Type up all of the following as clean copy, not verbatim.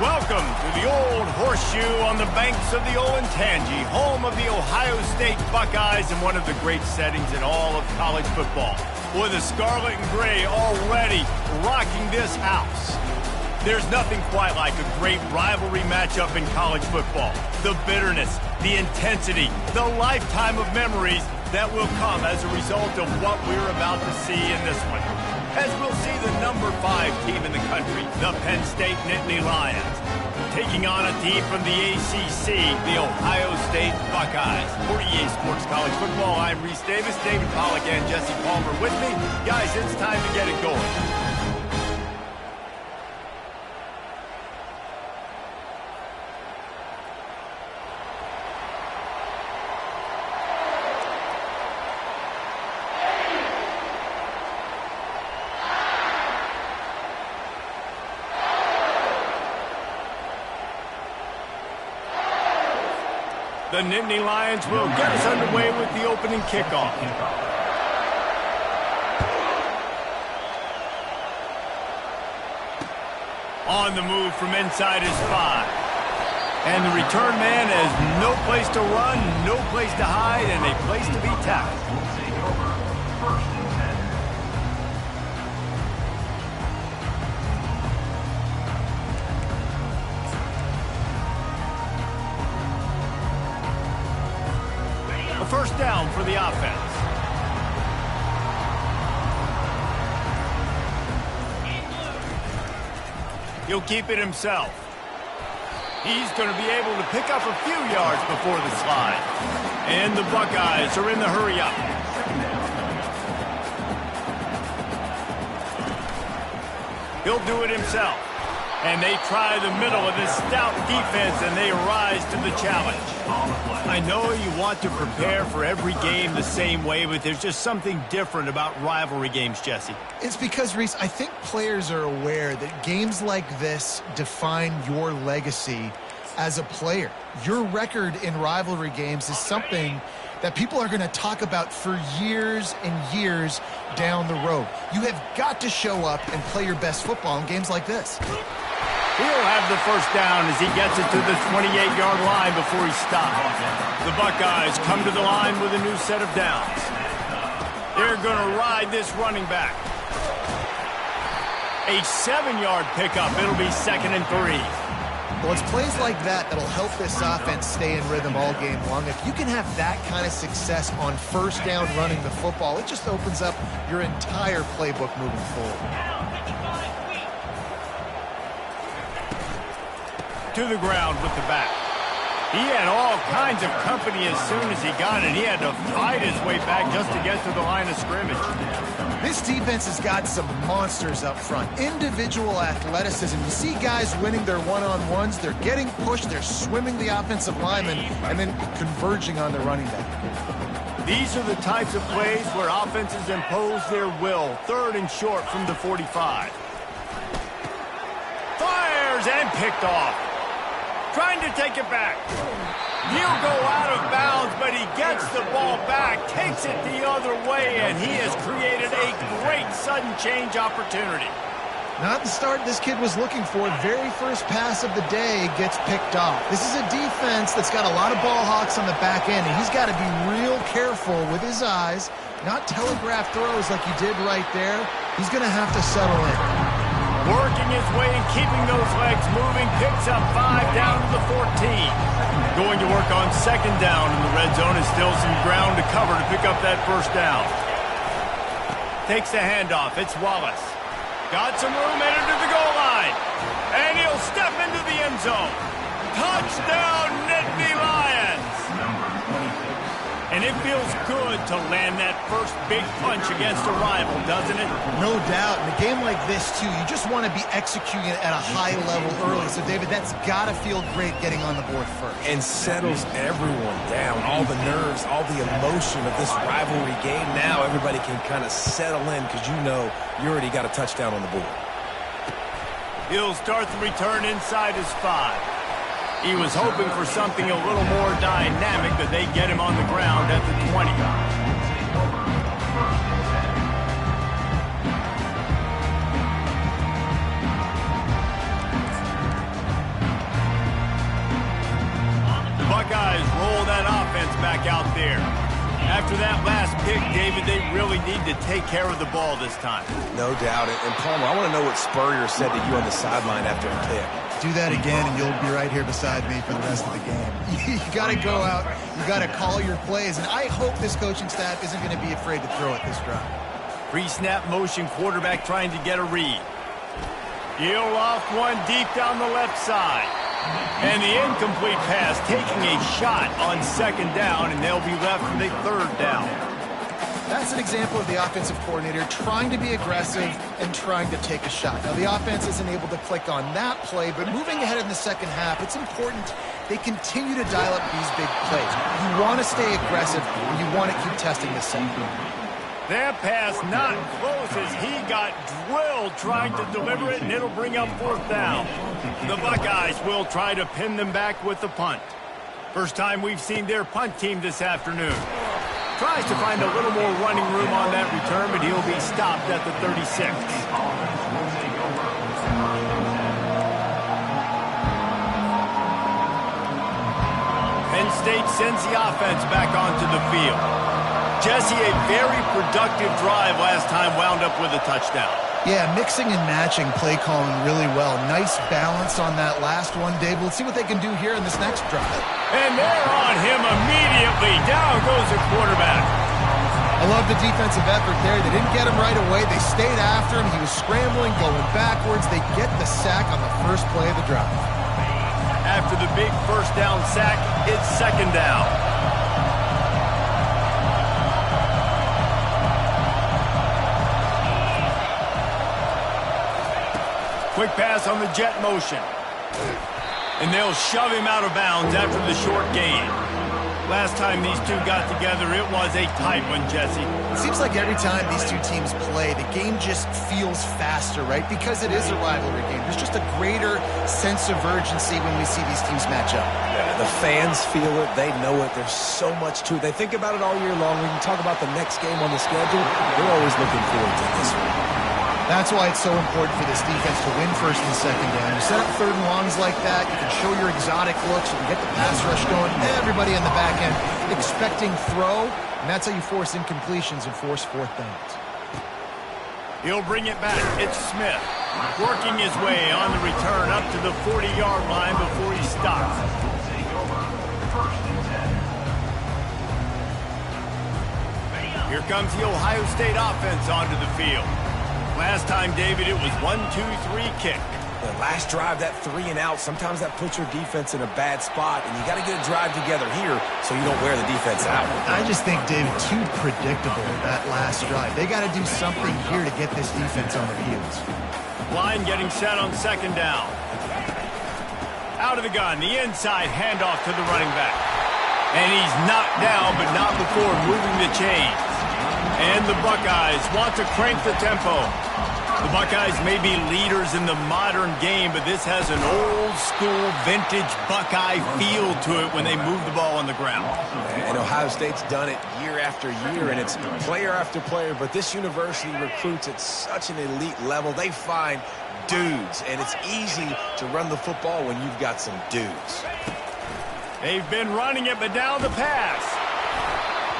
Welcome to the Old Horseshoe on the banks of the Olentangy, home of the Ohio State Buckeyes and one of the great settings in all of college football. Boy, the scarlet and gray already rocking this house. There's nothing quite like a great rivalry matchup in college football. The bitterness, the intensity, the lifetime of memories that will come as a result of what we're about to see in this one. As we'll see the number 5 team in the country, the Penn State Nittany Lions, taking on a team from the ACC, the Ohio State Buckeyes. For EA Sports College Football, I'm Reese Davis, David Pollack, and Jesse Palmer with me. Guys, it's time to get it going. The Nittany Lions will get us underway with the opening kickoff. On the move from inside his 5. And the return man has no place to run, no place to hide, and a place to be tackled. First down for the offense. He'll keep it himself. He's going to be able to pick up a few yards before the slide. And the Buckeyes are in the hurry up. He'll do it himself. And they try the middle of this stout defense, and they rise to the challenge. I know you want to prepare for every game the same way, but there's just something different about rivalry games, Jesse. It's because, Reese, I think players are aware that games like this define your legacy as a player. Your record in rivalry games is something that people are going to talk about for years and years down the road. You have got to show up and play your best football in games like this. He'll have the first down as he gets it to the 28-yard line before he stops. The Buckeyes come to the line with a new set of downs. They're going to ride this running back. A 7-yard pickup. It'll be 2nd and 3. Well, it's plays like that that'll help this offense stay in rhythm all game long. If you can have that kind of success on first down running the football, it just opens up your entire playbook moving forward. To the ground with the back. He had all kinds of company as soon as he got it. He had to fight his way back just to get to the line of scrimmage. This defense has got some monsters up front. Individual athleticism. You see guys winning their one-on-ones. They're getting pushed. They're swimming the offensive lineman and then converging on the running back. These are the types of plays where offenses impose their will. 3rd and short from the 45. Fires and picked off. Trying to take it back. He'll go out of bounds, but he gets the ball back, takes it the other way, and he has created a great sudden change opportunity. Not the start this kid was looking for. Very first pass of the day gets picked off. This is a defense that's got a lot of ball hawks on the back end, and he's got to be real careful with his eyes, not telegraph throws like he did right there. He's going to have to settle in. Working his way and keeping those legs moving, picks up 5 down to the 14. Going to work on 2nd down in the red zone and still some ground to cover to pick up that first down. Takes the handoff, it's Wallace. Got some room headed to the goal line. And he'll step into the end zone. Touchdown, Nittany Lions! And it feels good to land that first big punch against a rival, doesn't it? No doubt. In a game like this, too, you just want to be executing it at a high level early. So, David, that's got to feel great getting on the board first. And settles everyone down. All the nerves, all the emotion of this rivalry game. Now everybody can kind of settle in because you know you already got a touchdown on the board. He'll start the return inside his 5. He was hoping for something a little more dynamic, but they get him on the ground at the 20. that last pick, David, they really need to take care of the ball this time. No doubt. And Palmer, I want to know what Spurrier said to you on the sideline after a pick. Do that again, and you'll be right here beside me for the rest of the game. You got to go out. You got to call your plays, and I hope this coaching staff isn't going to be afraid to throw it this drive. Pre-snap motion, quarterback trying to get a read. He'll off one deep down the left side. And the incomplete pass taking a shot on second down, and they'll be left with a third down. That's an example of the offensive coordinator trying to be aggressive and trying to take a shot. Now, the offense isn't able to click on that play, but moving ahead in the second half, it's important they continue to dial up these big plays. You want to stay aggressive, and you want to keep testing the set. That pass not close as he got drilled trying to deliver it, and it'll bring up fourth down. The Buckeyes will try to pin them back with the punt. First time we've seen their punt team this afternoon. Tries to find a little more running room on that return, but he'll be stopped at the 36. Penn State sends the offense back onto the field. Jesse, a very productive drive last time, wound up with a touchdown. Yeah, mixing and matching play calling really well. Nice balance on that last one, Dave. Let's see what they can do here in this next drive. And they're on him immediately. Down goes the quarterback. I love the defensive effort there. They didn't get him right away. They stayed after him. He was scrambling, going backwards. They get the sack on the first play of the drive. After the big first down sack, it's second down. Quick pass on the jet motion. And they'll shove him out of bounds after the short gain. Last time these two got together, it was a tight one, Jesse. It seems like every time these two teams play, the game just feels faster, right? Because it is a rivalry game. There's just a greater sense of urgency when we see these teams match up. Yeah, the fans feel it. They know it. There's so much to it. They think about it all year long. We can talk about the next game on the schedule. They're always looking forward to this one. That's why it's so important for this defense to win first and second down. You set up third and longs like that, you can show your exotic looks, you can get the pass rush going, everybody in the back end expecting throw, and that's how you force incompletions and force fourth downs. He'll bring it back. It's Smith, working his way on the return up to the 40-yard line before he stops. Here comes the Ohio State offense onto the field. Last time, David, it was 1-2-3 kick. The last drive, that 3 and out, sometimes that puts your defense in a bad spot, and you got to get a drive together here so you don't wear the defense out. I just think, David, too predictable that last drive. They got to do something here to get this defense on their heels. Line getting set on second down. Out of the gun, the inside handoff to the running back. And he's knocked down, but not before moving the chains. And the Buckeyes want to crank the tempo. The Buckeyes may be leaders in the modern game, but this has an old-school, vintage Buckeye feel to it when they move the ball on the ground. And Ohio State's done it year after year, and it's player after player. But this university recruits at such an elite level. They find dudes, and it's easy to run the football when you've got some dudes. They've been running it, but now the pass.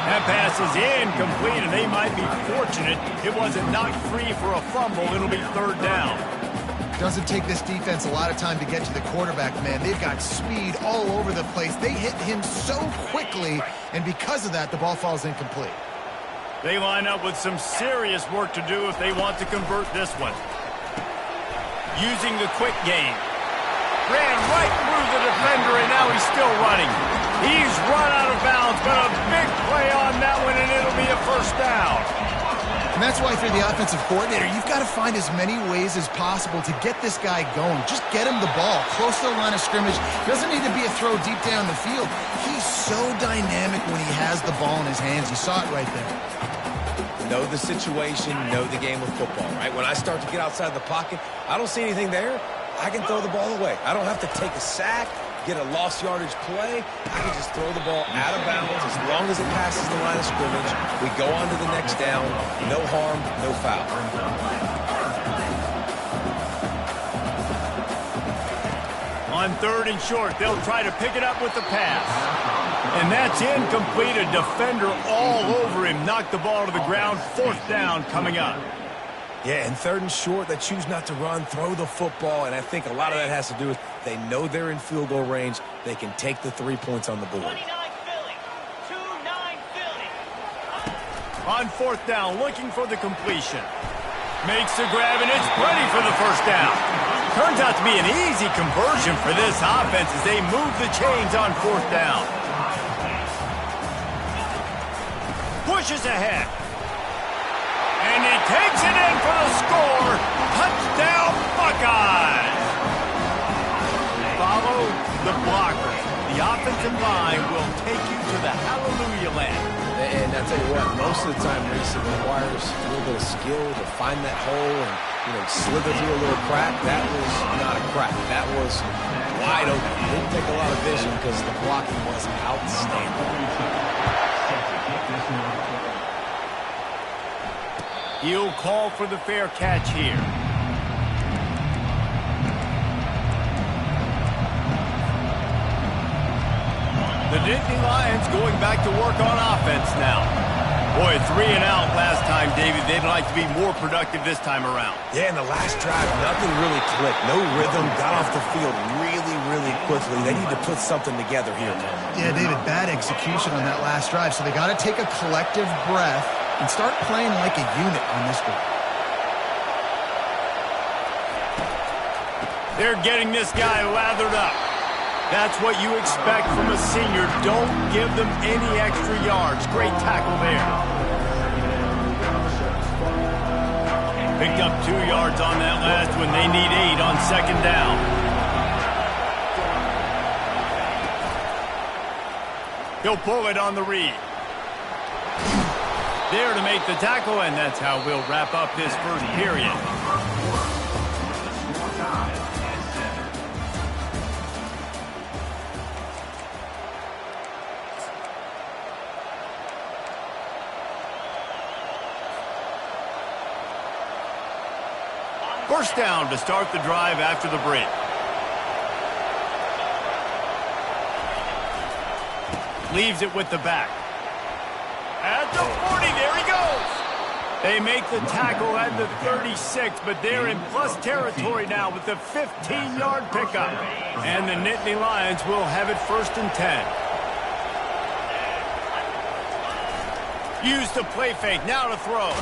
That pass is incomplete, and they might be fortunate it wasn't knocked free for a fumble. It'll be third down. Doesn't take this defense a lot of time to get to the quarterback, man. They've got speed all over the place. They hit him so quickly, and because of that, the ball falls incomplete. They line up with some serious work to do if they want to convert this one. Using the quick game. Ran right through the defender, and now he's still running. He's run out of bounds, but a big play on that one, and it'll be a first down. And that's why, for the offensive coordinator, you've got to find as many ways as possible to get this guy going. Just get him the ball close to the line of scrimmage. Doesn't need to be a throw deep down the field. He's so dynamic when he has the ball in his hands. You saw it right there. Know the situation, know the game of football, right? When I start to get outside the pocket, I don't see anything there. I can throw the ball away. I don't have to take a sack, get a lost yardage play. I can just throw the ball out of bounds as long as it passes the line of scrimmage. We go on to the next down. No harm, no foul. On third and short, they'll try to pick it up with the pass. And that's incomplete. A defender all over him. Knocked the ball to the ground. 4th down coming up. Yeah, and 3rd and short, they choose not to run, throw the football, and I think a lot of that has to do with they know they're in field goal range. They can take the 3 points on the board. 29 Philly. 2-9 Philly. On 4th down, looking for the completion. Makes the grab, and it's plenty for the 1st down. Turns out to be an easy conversion for this offense as they move the chains on 4th down. Pushes ahead. And he takes it in for the score. Touchdown, Buckeyes. Follow the blocker. The offensive line will take you to the hallelujah land. And I'll tell you what, most of the time, Reese, it requires a little bit of skill to find that hole and, slither through a little crack. That was not a crack. That was wide open. Didn't take a lot of vision because the blocking was outstanding. He'll call for the fair catch here. The Nittany Lions going back to work on offense now. Boy, 3 and out last time, David. They'd like to be more productive this time around. Yeah, in the last drive, nothing really clicked. No rhythm, got off the field really, really quickly. They need to put something together here. Yeah, David, bad execution on that last drive, so they got to take a collective breath and start playing like a unit on this one. They're getting this guy lathered up. That's what you expect from a senior. Don't give them any extra yards. Great tackle there. Picked up 2 yards on that last one. They need 8 on 2nd down. He'll pull it on the read. There to make the tackle, and that's how we'll wrap up this 1st period. First down to start the drive after the break. Leaves it with the back. At the 40, there he goes. They make the tackle at the 36, but they're in plus territory now with the 15-yard pickup. And the Nittany Lions will have it 1st and 10. Used the play fake, now to throw.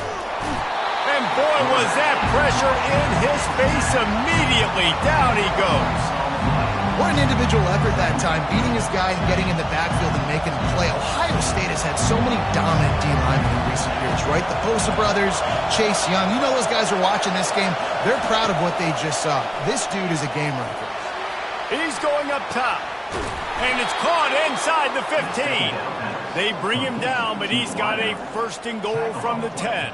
And boy, was that pressure in his face immediately. Down he goes. What an individual effort that time, beating his guy and getting in the backfield and making a play. Ohio State has had so many dominant D-linemen in recent years, right? The Bosa brothers, Chase Young. You know those guys are watching this game. They're proud of what they just saw. This dude is a game wrecker. He's going up top. And it's caught inside the 15. They bring him down, but he's got a 1st and goal from the 10.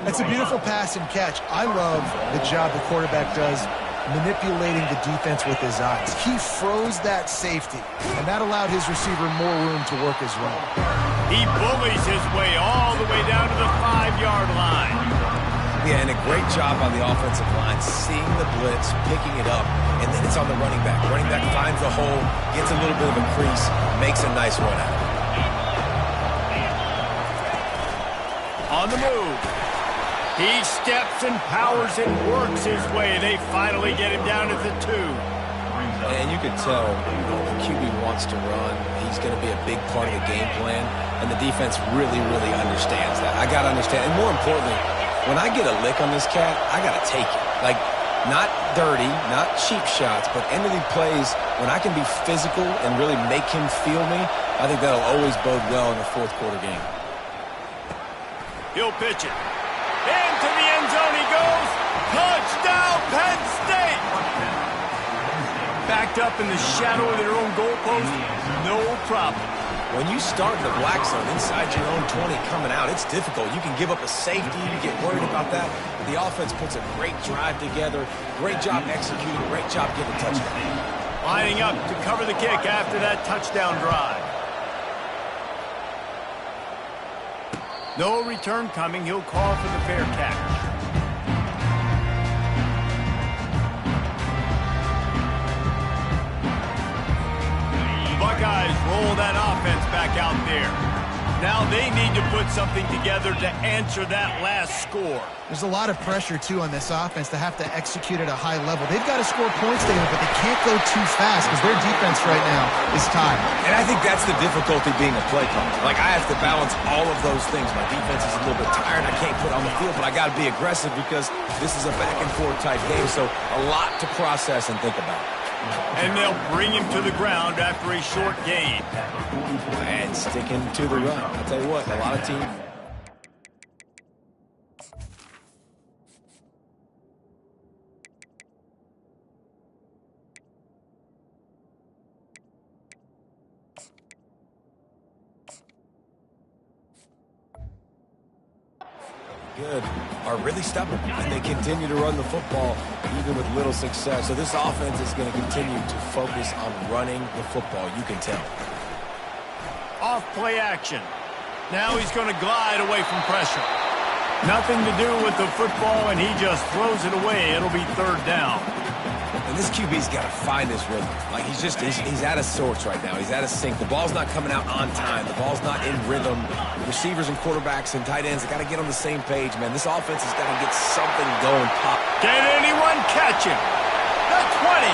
That's a beautiful pass and catch. I love the job the quarterback does manipulating the defense with his eyes. He froze that safety, and that allowed his receiver more room to work his run. He bullies his way all the way down to the 5-yard line. Yeah, and a great job by the offensive line, seeing the blitz, picking it up, and then it's on the running back. Running back finds the hole, gets a little bit of a crease, makes a nice run out. On the move. He steps and powers and works his way. They finally get him down at the 2. And you can tell, the QB wants to run. He's going to be a big part of the game plan. And the defense really, really understands that. I got to understand. And more importantly, when I get a lick on this cat, I got to take it. Like, not dirty, not cheap shots, but end of the plays, when I can be physical and really make him feel me, I think that'll always bode well in a 4th quarter game. He'll pitch it. Into the end zone he goes. Touchdown, Penn State. Backed up in the shadow of their own goalpost, no problem. When you start in the black zone inside your own 20 coming out, it's difficult. You can give up a safety. You get worried about that. The offense puts a great drive together. Great job executing. Great job getting a touchdown. Lining up to cover the kick after that touchdown drive. No return coming. He'll call for the fair catch. Buckeyes roll that offense back out there. Now they need to put something together to answer that last score. There's a lot of pressure, too, on this offense to have to execute at a high level. They've got to score points, David, but they can't go too fast because their defense right now is tired. And I think that's the difficulty being a play caller. Like, I have to balance all of those things. My defense is a little bit tired. I can't put on the field, but I got to be aggressive because this is a back-and-forth type game, so a lot to process and think about. And they'll bring him to the ground after a short gain. And sticking to the run. I'll tell you what, a lot of teams... good, are really stubborn, and they continue to run the football even with little success. So this offense is going to continue to focus on running the football, you can tell. Off play action. Now he's going to glide away from pressure. Nothing to do with the football, and he just throws it away. It'll be third down. And this QB's got to find this rhythm. Like, he's out of sorts right now. He's out of sync. The ball's not coming out on time. The ball's not in rhythm. Receivers and quarterbacks and tight ends, they got to get on the same page, man. This offense has got to get something going. Pop. Can anyone catch him? The 20.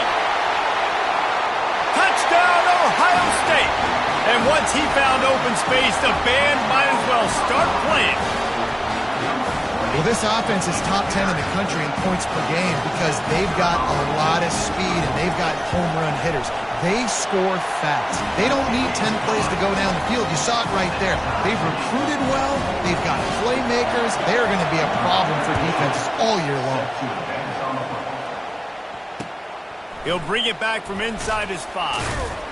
Touchdown, Ohio State. And once he found open space, the band might as well start playing. Well, this offense is top 10 in the country in points per game because they've got a lot of speed and they've got home run hitters. They score fast. They don't need 10 plays to go down the field. You saw it right there. They've recruited well. They've got playmakers. They're going to be a problem for defenses all year long. He'll bring it back from inside his 5.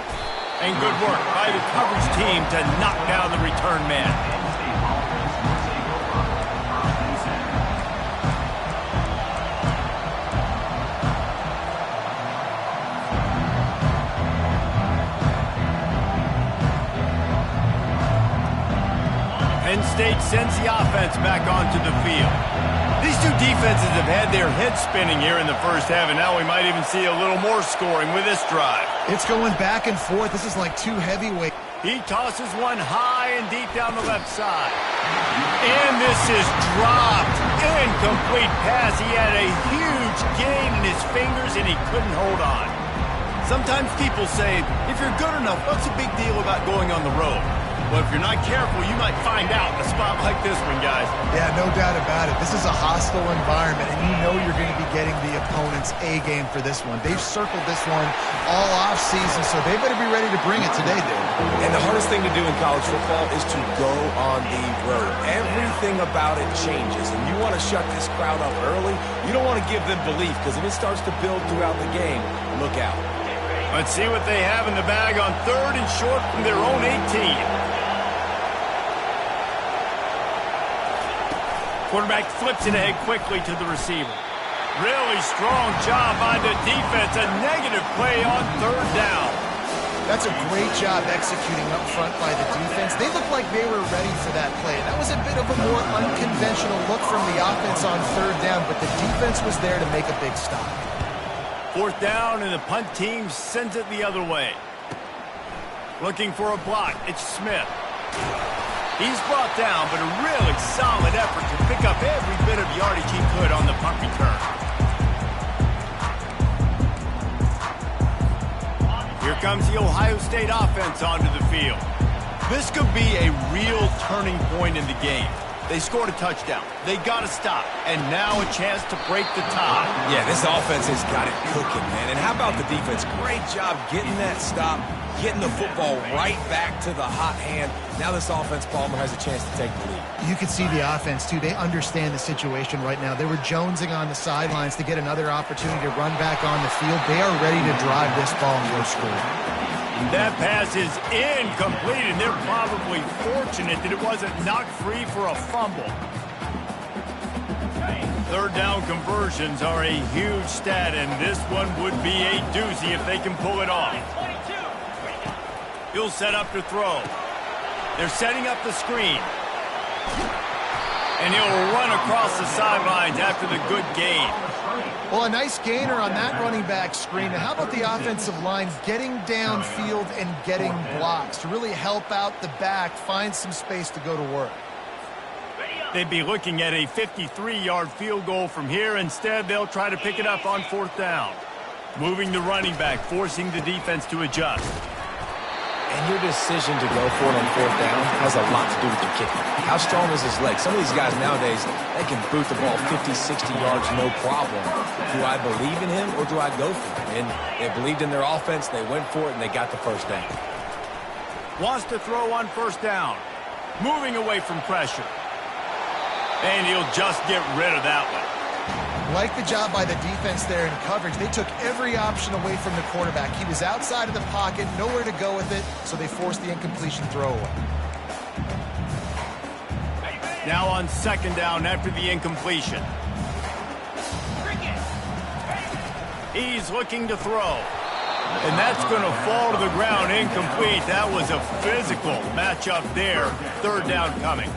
And good work by the coverage team to knock down the return man. Penn State sends the offense back onto the field. These two defenses have had their heads spinning here in the first half, and now we might even see a little more scoring with this drive. It's going back and forth. This is like two heavyweights. He tosses one high and deep down the left side. And this is dropped. Incomplete pass. He had a huge gain in his fingers, and he couldn't hold on. Sometimes people say, if you're good enough, what's the big deal about going on the road? Well, if you're not careful, you might find out in a spot like this one, guys. Yeah, no doubt about it. This is a hostile environment, and you know you're going to be getting the opponent's A game for this one. They've circled this one all offseason, so they better be ready to bring it today, dude. And the hardest thing to do in college football is to go on the road. Everything about it changes, and you want to shut this crowd up early. You don't want to give them belief, because if it starts to build throughout the game, look out. Let's see what they have in the bag on 3rd and short from their own 18. Quarterback flips it ahead quickly to the receiver. Really strong job by the defense. A negative play on 3rd down. That's a great job executing up front by the defense. They looked like they were ready for that play. That was a bit of a more unconventional look from the offense on 3rd down, but the defense was there to make a big stop. 4th down, and the punt team sends it the other way. Looking for a block. It's Smith. He's brought down, but a really solid effort to pick up every bit of yardage he could on the punt return. Here comes the Ohio State offense onto the field. This could be a real turning point in the game. They scored a touchdown. They got to stop. And now a chance to break the tie. Yeah, this offense has got it cooking, man. And how about the defense? Great job getting that stop, getting the football right back to the hot hand. Now this offense, Palmer, has a chance to take the lead. You can see the offense, too. They understand the situation right now. They were jonesing on the sidelines to get another opportunity to run back on the field. They are ready to drive this ball and go score. That pass is incomplete, and they're probably fortunate that it wasn't knocked free for a fumble. 3rd down conversions are a huge stat, and this one would be a doozy if they can pull it off. He'll set up to throw. They're setting up the screen. And he'll run across the sidelines after the good gain. Well, a nice gainer on that running back screen. And how about the offensive line getting downfield and getting blocks to really help out the back, find some space to go to work? They'd be looking at a 53-yard field goal from here. Instead, they'll try to pick it up on 4th down. Moving the running back, forcing the defense to adjust. And your decision to go for it on 4th down has a lot to do with your kicker. How strong is his leg? Some of these guys nowadays, they can boot the ball 50, 60 yards, no problem. Do I believe in him or do I go for it? And they believed in their offense, they went for it, and they got the 1st down. Wants to throw on 1st down. Moving away from pressure. And he'll just get rid of that one. Like the job by the defense there in coverage. They took every option away from the quarterback. He was outside of the pocket, nowhere to go with it, so they forced the incompletion throwaway. Now on 2nd down after the incompletion. He's looking to throw. And that's going to fall to the ground incomplete. That was a physical matchup there. 3rd down coming.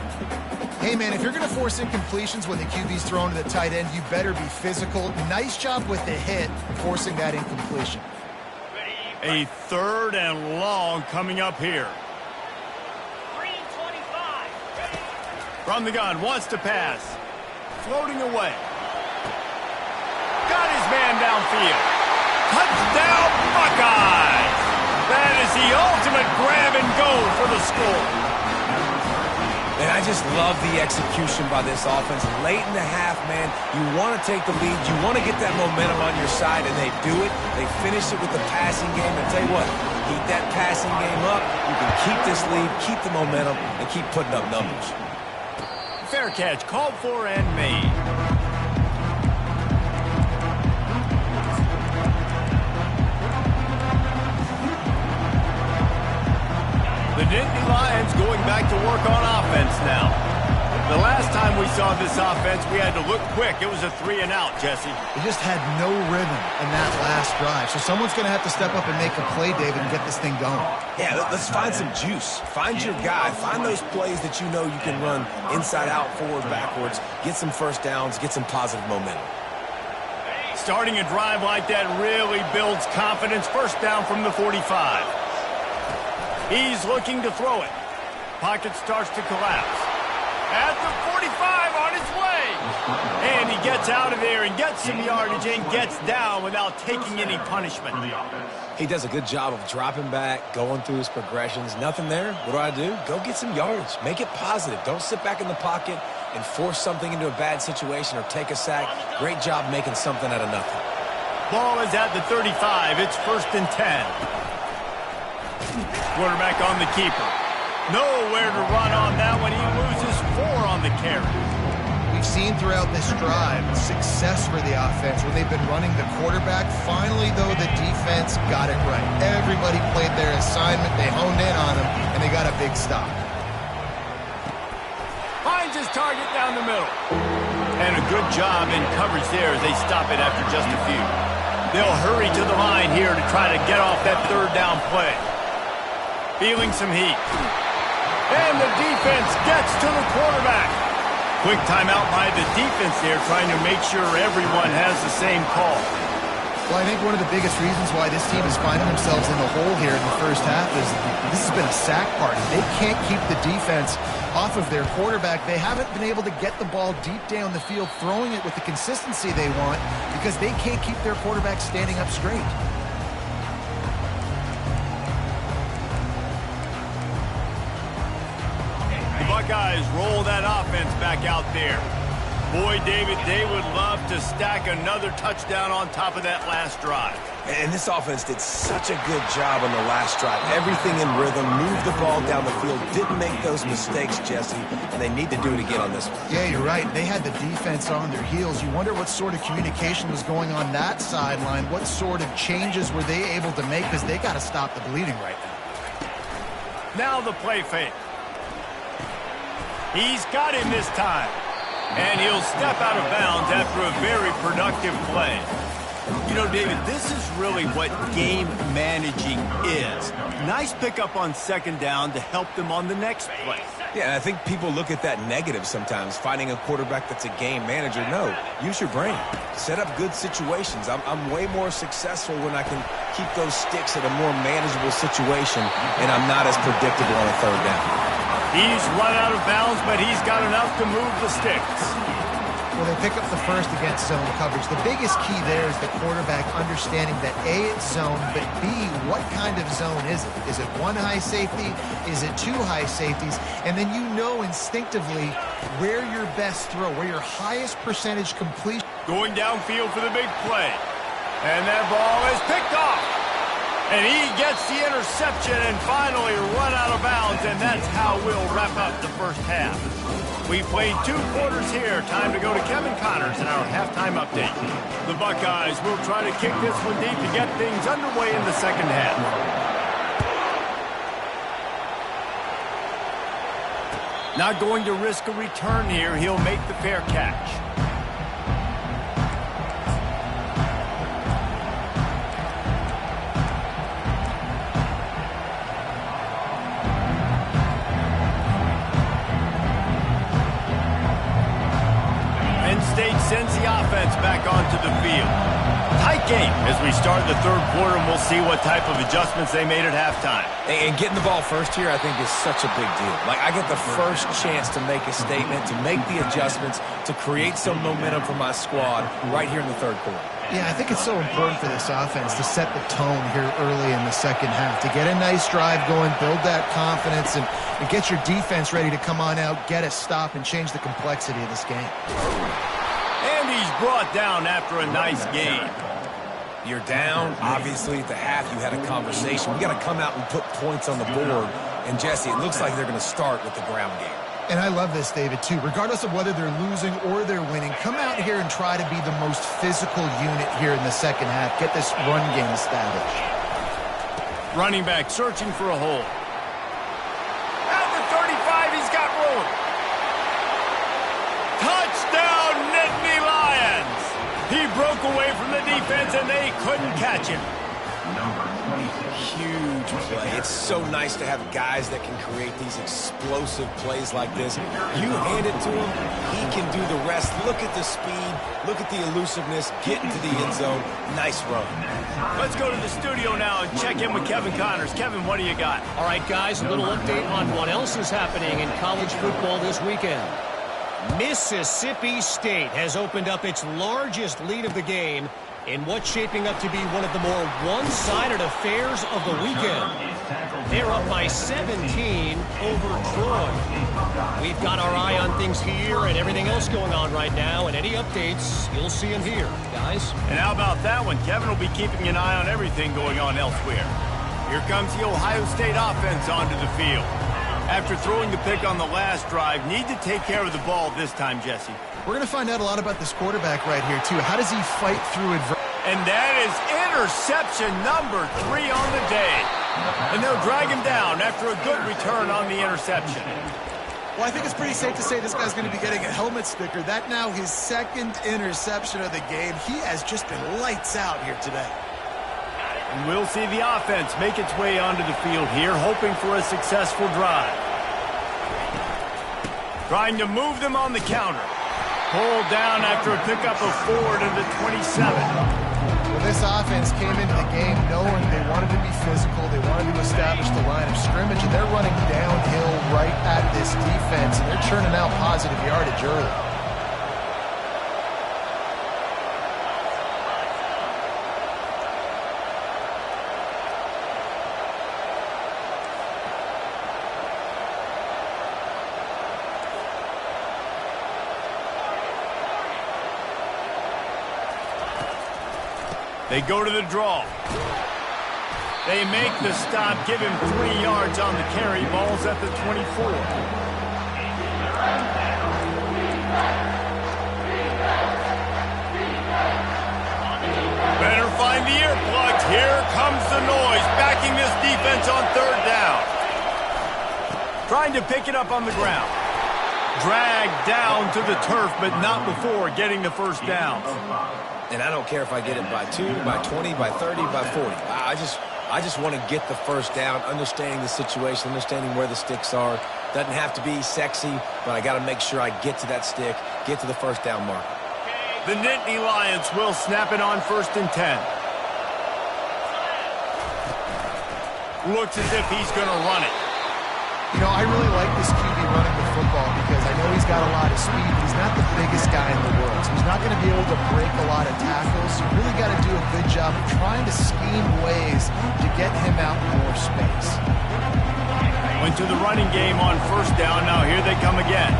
Hey, man, if you're going to force incompletions when the QB's thrown to the tight end, you better be physical. Nice job with the hit, forcing that incompletion. A 3rd and long coming up here. From the gun, wants to pass. Floating away. Got his man downfield. Touchdown, Buckeyes! That is the ultimate grab and go for the score. And I just love the execution by this offense. Late in the half, man, you want to take the lead. You want to get that momentum on your side, and they do it. They finish it with the passing game. And tell you what, keep that passing game up. You can keep this lead, keep the momentum, and keep putting up numbers. Fair catch, called for and made. The Nittany Lions going back to work on offense now. The last time we saw this offense, we had to look quick. It was a 3-and-out, Jesse. They just had no rhythm in that last drive. So someone's going to have to step up and make a play, David, and get this thing going. Yeah, let's find some juice. Find your guy. Find those plays that you know you can run inside out, forward, backwards. Get some 1st downs. Get some positive momentum. Starting a drive like that really builds confidence. 1st down from the 45. He's looking to throw it. Pocket starts to collapse. At the 45 on his way. And he gets out of there and gets some yardage and gets down without taking any punishment. He does a good job of dropping back, going through his progressions. Nothing there. What do? Go get some yardage. Make it positive. Don't sit back in the pocket and force something into a bad situation or take a sack. Great job making something out of nothing. Ball is at the 35. It's 1st and 10. Quarterback on the keeper. Nowhere to run on that one. He loses 4 on the carry. We've seen throughout this drive success for the offense when they've been running the quarterback. Finally, though, the defense got it right. Everybody played their assignment. They honed in on him, and they got a big stop. Finds his target down the middle. And a good job in coverage there as they stop it after just a few. They'll hurry to the line here to try to get off that 3rd down play. Feeling some heat. And the defense gets to the quarterback. Quick timeout by the defense there, trying to make sure everyone has the same call. Well, I think one of the biggest reasons why this team is finding themselves in the hole here in the 1st half is this has been a sack party. They can't keep the defense off of their quarterback. They haven't been able to get the ball deep down the field, throwing it with the consistency they want because they can't keep their quarterback standing up straight. Buckeyes roll that offense back out there. Boy, David, they would love to stack another touchdown on top of that last drive. And this offense did such a good job on the last drive. Everything in rhythm, moved the ball down the field, didn't make those mistakes, Jesse, and they need to do it again on this one. Yeah, you're right. They had the defense on their heels. You wonder what sort of communication was going on that sideline. What sort of changes were they able to make because they got to stop the bleeding right now. Now the play fake. He's got him this time. And he'll step out of bounds after a very productive play. You know, David, this is really what game managing is. Nice pickup on 2nd down to help them on the next play. Yeah, and I think people look at that negative sometimes, finding a quarterback that's a game manager. No, use your brain. Set up good situations. I'm way more successful when I can keep those sticks at a more manageable situation, and I'm not as predictable on a third down. He's run out of bounds, but he's got enough to move the sticks. Well, they pick up the first against zone coverage. The biggest key there is the quarterback understanding that A, it's zone, but B, what kind of zone is it? Is it one high safety? Is it two high safeties? And then you know instinctively where your best throw, where your highest percentage completion. Going downfield for the big play. And that ball is picked off. And he gets the interception and finally run out of bounds, and that's how we'll wrap up the first half. We played 2 quarters here. Time to go to Kevin Connors in our halftime update. The Buckeyes will try to kick this one deep to get things underway in the second half. Not going to risk a return here. He'll make the fair catch. Penn State sends the offense back onto the field. Tight game as we start the third quarter, and we'll see what type of adjustments they made at halftime. And getting the ball first here, I think, is such a big deal. Like, I get the first chance to make a statement, to make the adjustments, to create some momentum for my squad right here in the third quarter. Yeah, I think it's so important for this offense to set the tone here early in the second half, to get a nice drive going, build that confidence, and get your defense ready to come on out, get a stop, and change the complexity of this game. And he's brought down after a nice game. You're down. Obviously, at the half, you had a conversation. We got to come out and put points on the board. And, Jesse, it looks like they're going to start with the ground game. And I love this, David, too. Regardless of whether they're losing or they're winning, come out here and try to be the most physical unit here in the second half. Get this run game established. Running back searching for a hole. At the 35, he's got room. Touchdown, Nittany Lions! He broke away from the defense, and they couldn't catch him. Huge play. It's so nice to have guys that can create these explosive plays like this. You hand it to him, he can do the rest. Look at the speed, look at the elusiveness, get into the end zone. Nice run. Let's go to the studio now and check in with Kevin Connors. Kevin, what do you got? All right, guys, a little update on what else is happening in college football this weekend. Mississippi State has opened up its largest lead of the game in what's shaping up to be one of the more one-sided affairs of the weekend. They're up by 17 over Troy. We've got our eye on things here and everything else going on right now, and any updates, you'll see them here, guys. And how about that one? Kevin will be keeping an eye on everything going on elsewhere. Here comes the Ohio State offense onto the field. After throwing the pick on the last drive, need to take care of the ball this time, Jesse. We're going to find out a lot about this quarterback right here, too. How does he fight through adversity? And that is interception number 3 on the day. And they'll drag him down after a good return on the interception. Well, I think it's pretty safe to say this guy's going to be getting a helmet sticker. That now his second interception of the game. He has just been lights out here today. And we'll see the offense make its way onto the field here, hoping for a successful drive. Trying to move them on the counter. Pulled down after a pickup of 4 to the 27. Well, this offense came into the game knowing they wanted to be physical. They wanted to establish the line of scrimmage, and they're running downhill right at this defense, and they're churning out positive yardage early. They go to the draw. They make the stop, give him 3 yards on the carry. Ball's at the 24. Better find the earplugs. Here comes the noise, backing this defense on 3rd down. Trying to pick it up on the ground. Dragged down to the turf, but not before getting the first down. And I don't care if I get it by 2, by 20, by 30, by 40. I just want to get the first down, understanding the situation, understanding where the sticks are. Doesn't have to be sexy, but I got to make sure I get to that stick, get to the first down marker. The Nittany Lions will snap it on 1st and 10. Looks as if he's going to run it. You know, I really like this QB running the football because I know he's got a lot of speed, but he's not the biggest guy in the world. So he's not going to be able to break a lot of tackles. You really got to do a good job of trying to scheme ways to get him out more space. Went to the running game on 1st down. Now here they come again.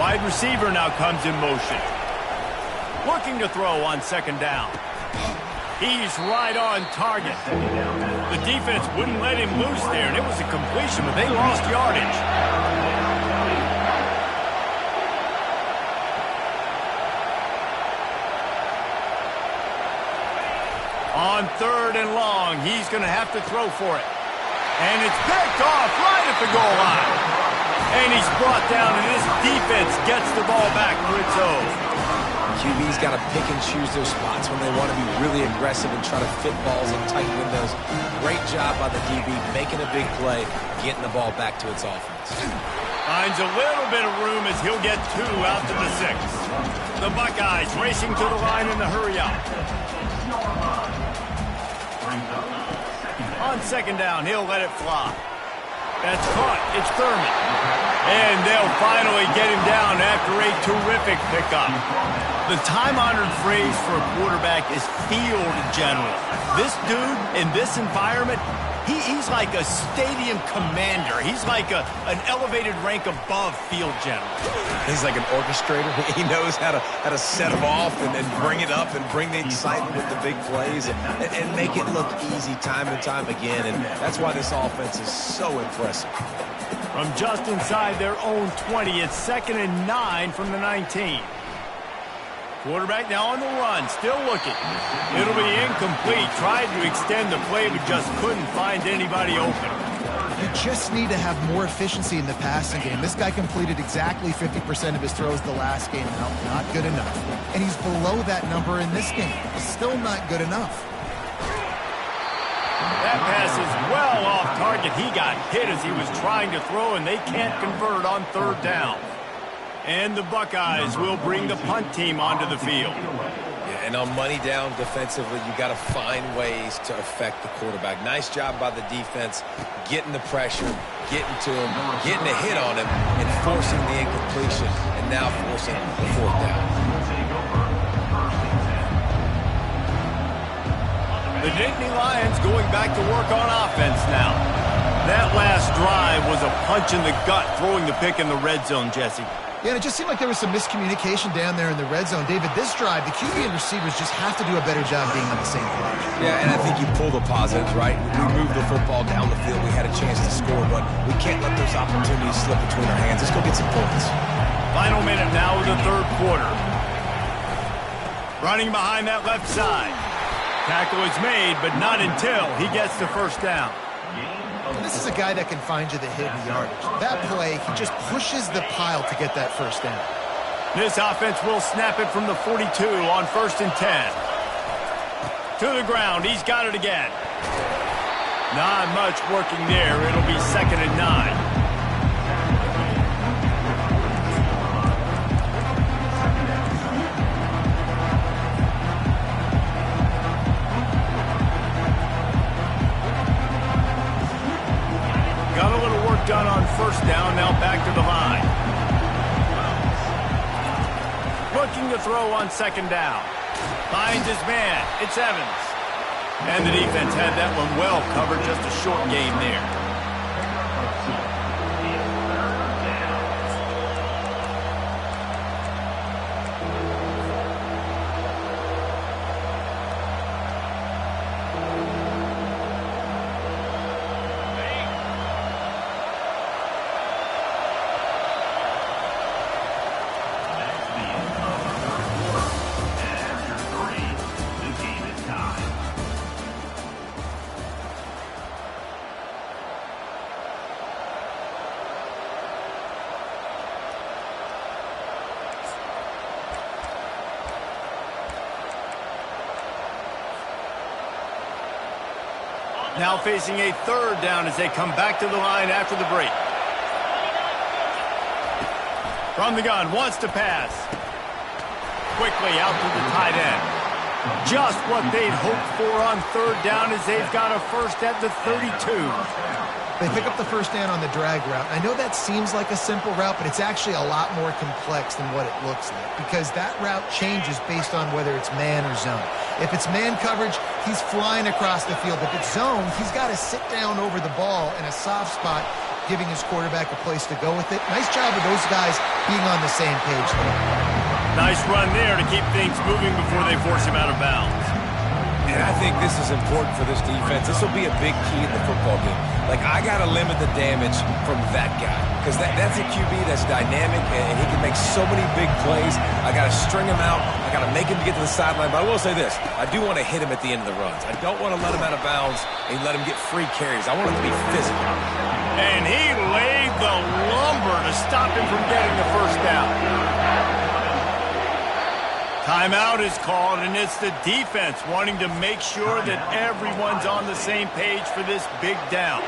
Wide receiver now comes in motion. Looking to throw on 2nd down. He's right on target. The defense wouldn't let him loose there, and it was a completion, but they lost yardage. On 3rd and long, he's going to have to throw for it. And it's picked off right at the goal line. And he's brought down, and this defense gets the ball back for its own. QB's got to pick and choose their spots when they want to be really aggressive and try to fit balls in tight windows. Great job by the DB making a big play, getting the ball back to its offense. Finds a little bit of room as he'll get 2 out to the 6. The Buckeyes racing to the line in the hurry up. On 2nd down, he'll let it fly. That's caught. It's Thurman. And they'll finally get him down after a terrific pickup. The time-honored phrase for a quarterback is field general. This dude, in this environment, he's like a stadium commander. He's like an elevated rank above field general. He's like an orchestrator. He knows how to set them off and then bring it up and bring the excitement with the big plays and make it look easy time and time again. And that's why this offense is so impressive. From just inside their own 20, it's 2nd and 9 from the 19. Quarterback now on the run, still looking. It'll be incomplete. Tried to extend the play, but just couldn't find anybody open. You just need to have more efficiency in the passing game. This guy completed exactly 50% of his throws the last game out. Not good enough. And he's below that number in this game. Still not good enough. That pass is well off target. He got hit as he was trying to throw, and they can't convert on 3rd down. And the Buckeyes will bring the punt team onto the field. Yeah, and on money down defensively, you got to find ways to affect the quarterback. Nice job by the defense, getting the pressure, getting to him, getting a hit on him, and forcing the incompletion, and now forcing the 4th down. The Nittany Lions going back to work on offense now. That last drive was a punch in the gut, throwing the pick in the red zone, Jesse. Yeah, and it just seemed like there was some miscommunication down there in the red zone. David, this drive, the QB and receivers just have to do a better job being on the same page. Yeah, and I think you pull the positives, right? We moved the football down the field. We had a chance to score, but we can't let those opportunities slip between our hands. Let's go get some points. Final minute now of the 3rd quarter. Running behind that left side. Tackle is made, but not until he gets the 1st down. This is a guy that can find you the hidden yardage. That play, he just pushes the pile to get that 1st down. This offense will snap it from the 42 on 1st and 10. To the ground, he's got it again. Not much working there. It'll be 2nd and 9. Done on 1st down, now back to the line. Looking to throw on 2nd down. Finds his man. It's Evans. And the defense had that one well covered, just a short game there. Now facing a third down as they come back to the line after the break. From the gun, wants to pass. Quickly out to the tight end. Just what they'd hoped for on third down as they've got a first at the 32. They pick up the first down on the drag route. I know that seems like a simple route, but it's actually a lot more complex than what it looks like because that route changes based on whether it's man or zone. If it's man coverage, he's flying across the field. If it's zone, he's got to sit down over the ball in a soft spot, giving his quarterback a place to go with it. Nice job of those guys being on the same page there. Nice run there to keep things moving before they force him out of bounds. And I think this is important for this defense. This will be a big key in the football game. Like, I got to limit the damage from that guy because that's a QB that's dynamic, and he can make so many big plays. I got to string him out. I got to make him get to the sideline. But I will say this. I do want to hit him at the end of the runs. I don't want to let him out of bounds and let him get free carries. I want him to be physical. And he laid the lumber to stop him from getting the first down. Timeout is called, and it's the defense wanting to make sure that everyone's on the same page for this big down.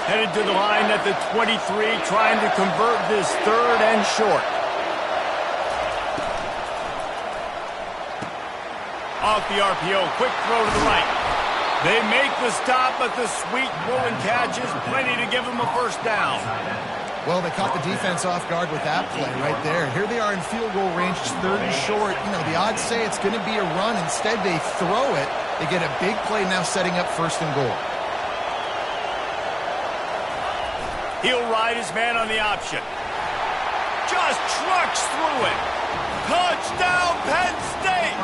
Headed to the line at the 23, trying to convert this third and short. Off the RPO, quick throw to the right. They make the stop, but the sweet rolling catch is plenty to give them a first down. Well, they caught the defense off guard with that play right there. Here they are in field goal range, it's third and short. You know, the odds say it's going to be a run. Instead, they throw it. They get a big play now setting up first and goal. He'll ride his man on the option. Just trucks through it. Touchdown, Penn State!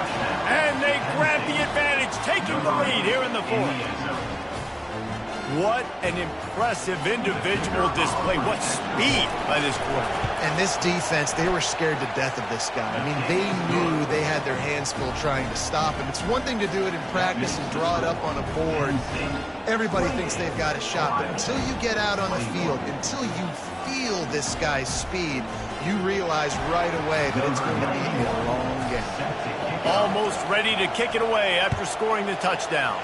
And they grab the advantage, taking the lead here in the fourth. What an impressive individual display. What speed by this quarterback. And this defense, they were scared to death of this guy. I mean, they knew they had their hands full trying to stop him. It's one thing to do it in practice and draw it up on a board. Everybody thinks they've got a shot, but until you get out on the field, until you feel this guy's speed, you realize right away that it's going to be a long game. Almost ready to kick it away after scoring the touchdown.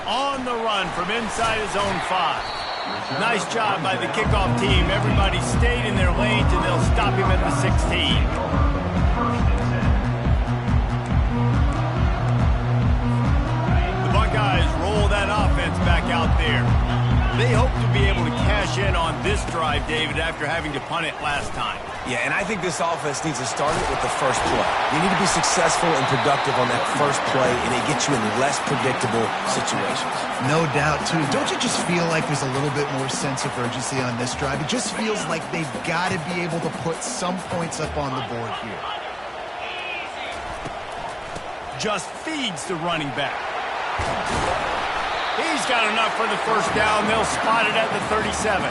On the run from inside his own 5. Nice job by the kickoff team. Everybody stayed in their lanes, and they'll stop him at the 16. The Buckeyes roll that offense back out there. They hope to be able to cash in on this drive, David, after having to punt it last time. Yeah, and I think this offense needs to start it with the first play. You need to be successful and productive on that first play, and it gets you in less predictable situations. No doubt, too. Don't you just feel like there's a little bit more sense of urgency on this drive? It just feels like they've got to be able to put some points up on the board here. Just feeds the running back. He's got enough for the first down. They'll spot it at the 37.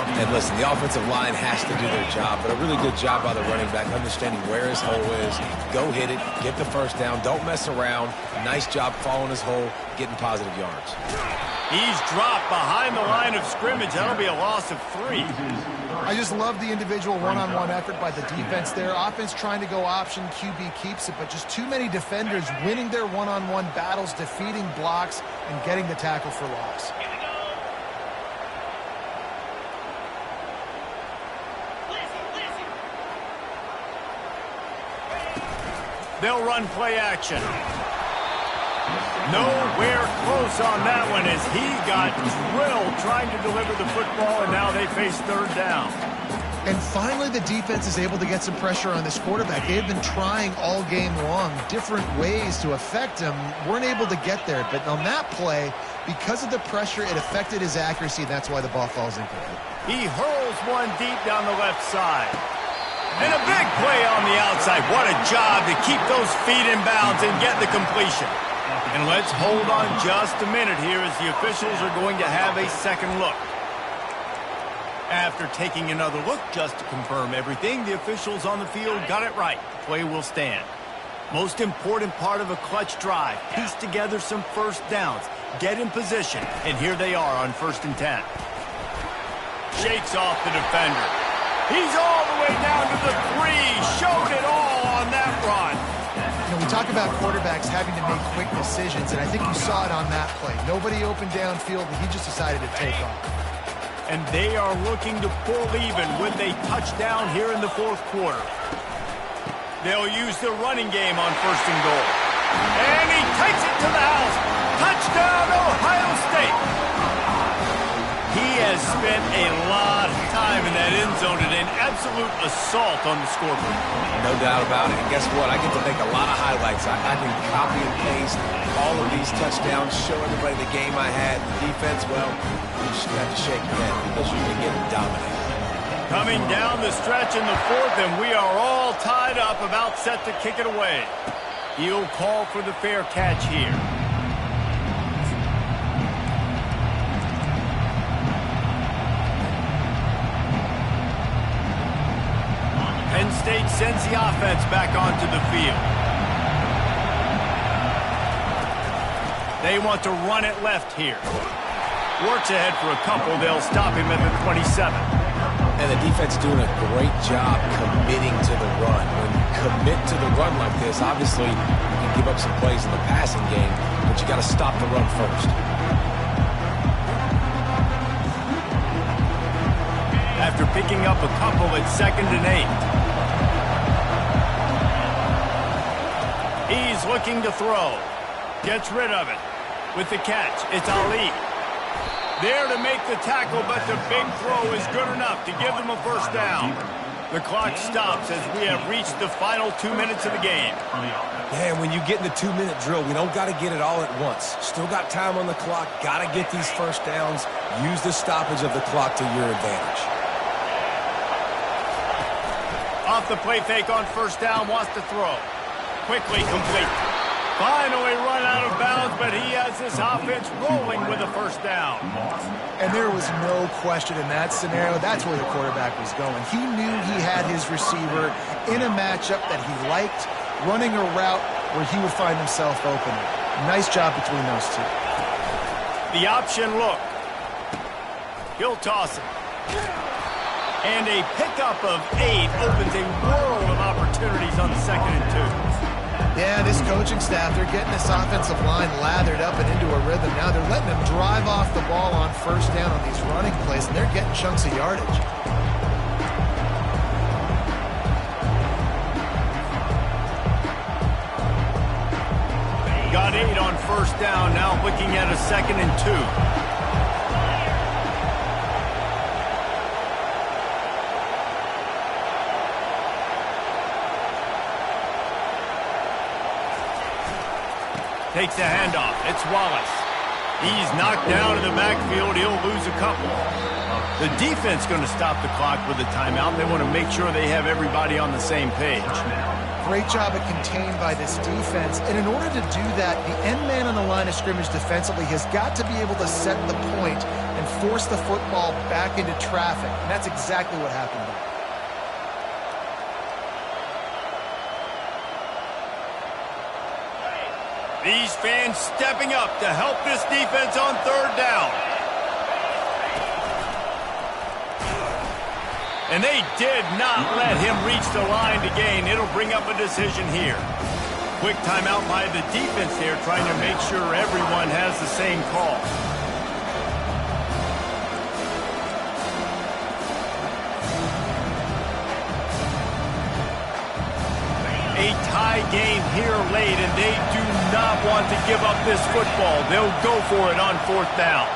And listen, the offensive line has to do their job, but a really good job by the running back, understanding where his hole is. Go hit it, get the first down, don't mess around. Nice job following his hole, getting positive yards. He's dropped behind the line of scrimmage. That'll be a loss of 3. I just love the individual one-on-one effort by the defense there. Offense trying to go option, QB keeps it, but just too many defenders winning their one-on-one battles, defeating blocks, and getting the tackle for loss. They'll run play action. Nowhere close on that one as he got drilled trying to deliver the football, and now they face third down. And finally, the defense is able to get some pressure on this quarterback. They have been trying all game long different ways to affect him. Weren't able to get there, but on that play, because of the pressure, it affected his accuracy. That's why the ball falls incomplete. He hurls one deep down the left side. And a big play on the outside. What a job to keep those feet in bounds and get the completion. And let's hold on just a minute here as the officials are going to have a second look. After taking another look just to confirm everything, the officials on the field got it right. Play will stand. Most important part of a clutch drive. Piece together some first downs. Get in position. And here they are on 1st and 10. Shakes off the defender. He's all the way down to the 3. Showed it all on that run. You know, we talk about quarterbacks having to make quick decisions, and I think you saw it on that play. Nobody open downfield, and he just decided to take off. And they are looking to pull even with a touchdown here in the fourth quarter. They'll use the running game on 1st and goal. And he takes it to the house. Touchdown, Ohio State. He has spent a lot of time in that end zone and an absolute assault on the scoreboard. No doubt about it. And guess what? I get to make a lot of highlights. I can copy and paste all of these touchdowns, show everybody the game I had. The defense, well, you just have to shake your head because you're going to get dominated. Coming down the stretch in the fourth, and we are all tied up, about set to kick it away. He'll call for the fair catch here. Penn State sends the offense back onto the field. They want to run it left here. Works ahead for a couple. They'll stop him at the 27. And the defense doing a great job committing to the run. When you commit to the run like this, obviously you can give up some plays in the passing game, but you got to stop the run first. After picking up a couple, it's 2nd and 8. He's looking to throw. Gets rid of it. With the catch, it's Ali. There to make the tackle, but the big throw is good enough to give them a first down. The clock stops as we have reached the final 2 minutes of the game. Man, when you get in the 2-minute drill, we don't got to get it all at once. Still got time on the clock. Got to get these first downs. Use the stoppage of the clock to your advantage. Off the play fake on 1st down, wants to throw. Quickly complete. Finally run out of bounds, but he has this offense rolling with a first down. And there was no question in that scenario. That's where the quarterback was going. He knew he had his receiver in a matchup that he liked, running a route where he would find himself open. Nice job between those two. The option look. He'll toss it. And a pickup of 8 opens a world of opportunities on 2nd and 2. Yeah, this coaching staff, they're getting this offensive line lathered up and into a rhythm. Now they're letting them drive off the ball on 1st down on these running plays, and they're getting chunks of yardage. Got 8 on 1st down, now looking at a 2nd and 2. Takes the handoff. It's Wallace. He's knocked down in the backfield. He'll lose a couple. The defense going to stop the clock with a timeout. They want to make sure they have everybody on the same page. Great job at contained by this defense. And in order to do that, the end man on the line of scrimmage defensively has got to be able to set the point and force the football back into traffic. And that's exactly what happened there. These fans stepping up to help this defense on 3rd down. And they did not let him reach the line to gain. It'll bring up a decision here. Quick timeout by the defense there, trying to make sure everyone has the same call. A tie game here late, and they do not want to give up this football. They'll go for it on 4th down.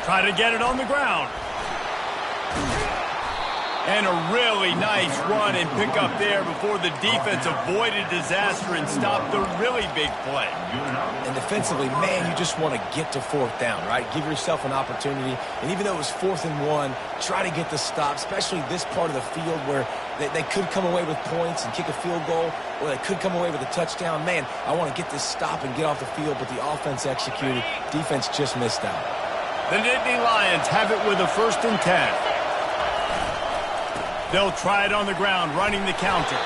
Try to get it on the ground. And a really nice run and pick up there before the defense avoided disaster and stopped the really big play. And defensively, man, you just want to get to 4th down, right? Give yourself an opportunity. And even though it was 4th and 1, try to get the stop, especially this part of the field where they could come away with points and kick a field goal, or they could come away with a touchdown. Man, I want to get this stop and get off the field, but the offense executed. Defense just missed out. The Nittany Lions have it with a 1st and 10. They'll try it on the ground, running the counter.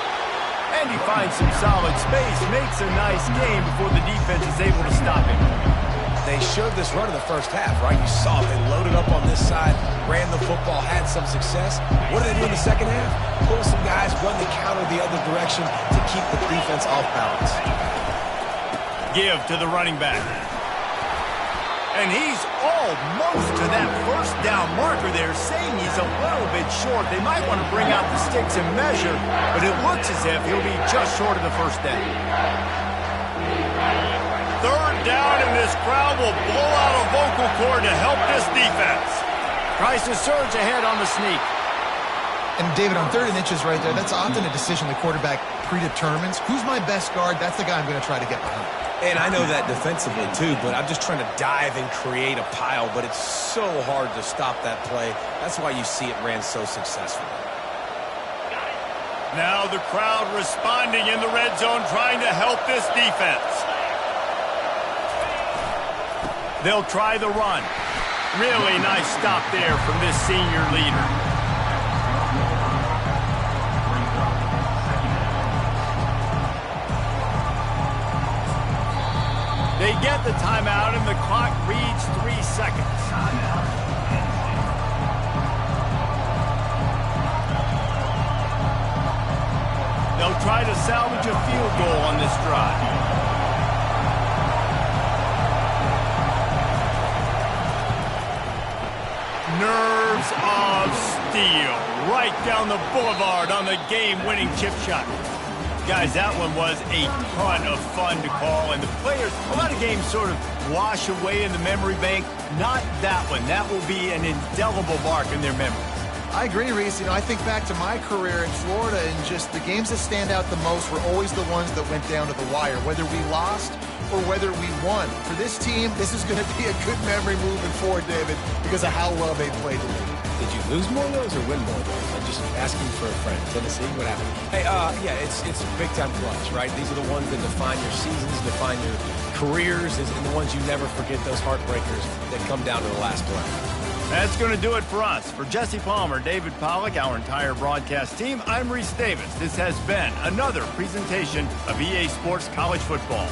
And he finds some solid space, makes a nice game before the defense is able to stop him. They showed this run in the first half, right? You saw it. They loaded up on this side, ran the football, had some success. What do they do in the second half? Pull some guys, run the counter the other direction to keep the defense off balance. Give to the running back. And he's almost to that first down marker there, saying he's a little bit short. They might want to bring out the sticks and measure, but it looks as if he'll be just short of the first down. Third down, and this crowd will blow out a vocal cord to help this defense. Tries to surge ahead on the sneak. And David, on 3rd and inches right there, that's often a decision the quarterback predetermines. Who's my best guard? That's the guy I'm going to try to get behind. And I know that defensively, too, but I'm just trying to dive and create a pile, but it's so hard to stop that play. That's why you see it ran so successfully. Now the crowd responding in the red zone, trying to help this defense. They'll try the run. Really nice stop there from this senior leader. They get the timeout, and the clock reads 3 seconds. They'll try to salvage a field goal on this drive. Nerves of steel right down the boulevard on the game-winning chip shot. Guys, that one was a ton of fun to call, and the players, a lot of games sort of wash away in the memory bank. Not that one. That will be an indelible mark in their memory. I agree, Reese. I think back to my career in Florida, and just the games that stand out the most were always the ones that went down to the wire, whether we lost or whether we won. For this team, this is going to be a good memory moving forward, David, because of how well they played today. Did you lose more of those or win more of those? I'm just asking for a friend. Tennessee, what happened? Hey, yeah, it's big-time clutch, right? These are the ones that define your seasons, define your careers, and the ones you never forget, those heartbreakers that come down to the last play. That's going to do it for us. For Jesse Palmer, David Pollack, our entire broadcast team, I'm Reese Davis. This has been another presentation of EA Sports College Football.